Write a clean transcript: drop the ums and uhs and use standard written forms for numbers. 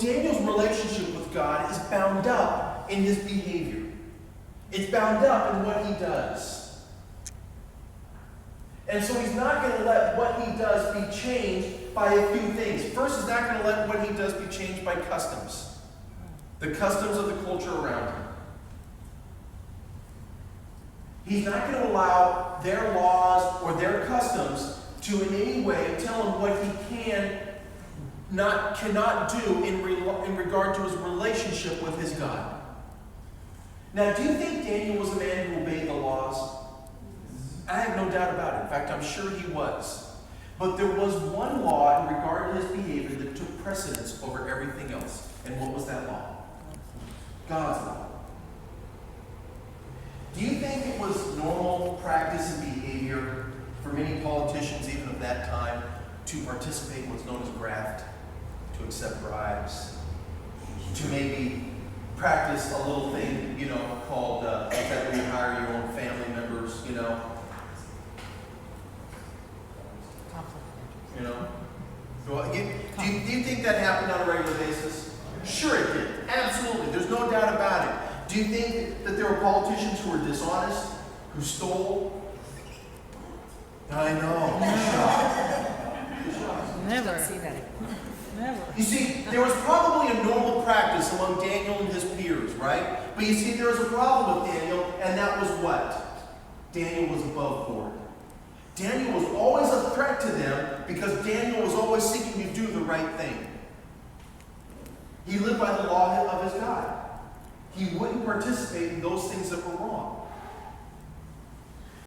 Daniel's relationship with God is bound up in his behavior. It's bound up in what he does. And so he's not going to let what he does be changed by a few things. First, he's not going to let what he does be changed by customs. The customs of the culture around him. He's not going to allow their laws or their customs to in any way tell him what he cannot do in regard to his relationship with his God. Now, do you think Daniel was a man who obeyed the laws? I have no doubt about it. In fact, I'm sure he was. But there was one law in regard to his behavior that took precedence over everything else. And what was that law? God's law. Do you think it was normal practice and behavior for many politicians, even of that time, to participate in what's known as graft, to accept bribes, to maybe practice a little thing, called, that where you hire your own family members, Do you think that happened on a regular basis? Sure it did. Absolutely. There's no doubt about it. Do you think that there were politicians who were dishonest, who stole? I know. Never see that. Never. You see, there was probably a normal practice among Daniel and his peers, right? But you see, there was a problem with Daniel, and that was what? Daniel was above board. Daniel was always a threat to them because Daniel was always seeking to do the right thing. He lived by the law of his God. He wouldn't participate in those things that were wrong.